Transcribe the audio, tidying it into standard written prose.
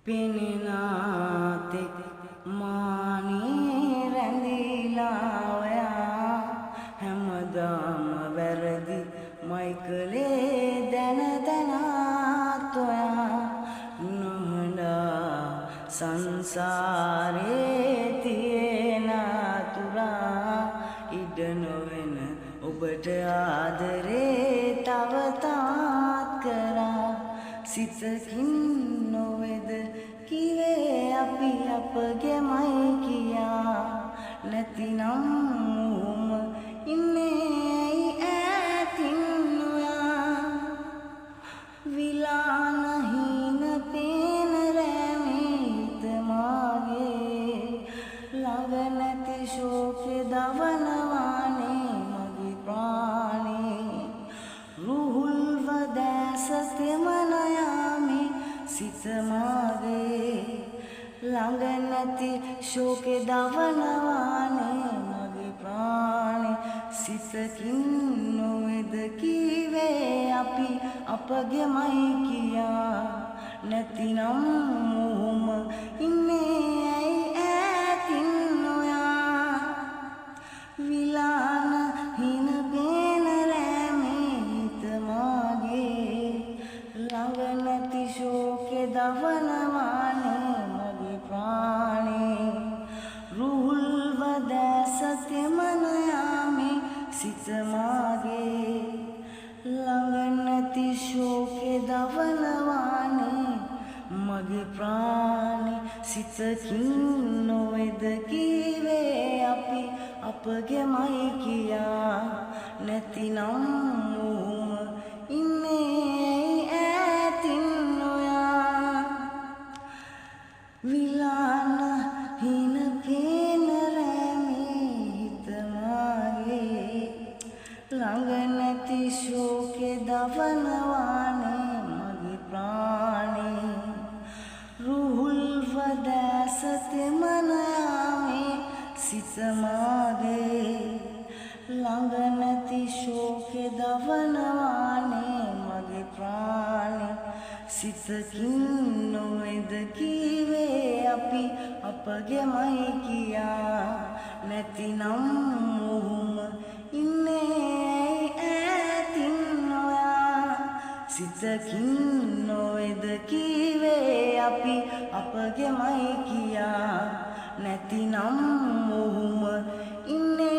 පෙනෙනාතෙක් මානේ රැඳිලා ඔයා හැමදාම වැරදි මයිකලේ දැන දැනත් ඔයා නොහඬා සංසාරේ තියෙන තුරා ඉඩ නොවෙන ඔබට ආදරේ තව තාත් කරා සිතකින් නොවේද කිවේ අපි අපගේමයි කියා නැතිනම් මුහුම ඉන්නේ ඈතින් නොයා විලාන හින පේන රැමේ හිත මාගේ ළඟ නැති ශෝකේ දවනවානේ මගේ ප්‍රාණේ රුහුල්ව දැස තෙමනයාමේ සිත මාගේ ළඟ නැති ශෝකේ දවනවානේ මගේ ප්‍රාණේ සිතකින් නොවේද කීවේ අපි අපගේමයි කියා නැතිනම් මුහුම ඉන්නේ ඇයි ඈතින් නොයා විලාන හින පේන රැමේ හිත මාගේ ළඟ නැති ශෝකේ දවනවානේ මගේ ප්‍රාණේ රුහුල්ව දැස තෙමන යාමේ සිත මාගේ ළඟ නැති ශෝකේ දවනවානේ මගේ ප්‍රාණේ සිතකින් නොවේද කීවේ අපි අපගේමයි කියා නැතිනම් මුහුම ඉන්නේ ඈතින් නොයා විලාන හින පේන රැමේ හිත මාගේ ළඟ නැති ශෝකේ දවනවානේ මගේ ප්‍රාණේ රුහුල්ව දැස තෙමන යාමේ සිත මාගේ ළඟ නැති ශෝකේ දවනවානේ මගේ ප්‍රාණේ සිතකින් නොවේද කීවේ අපි අපගේමයි කියා නැතිනම් මුහුම ඉන්නේ ඈතින් නොයා සිතකින් නොවේද කීවේ අපි අපගේමයි කියා නැතිනම් මුහුම ඉන්නේ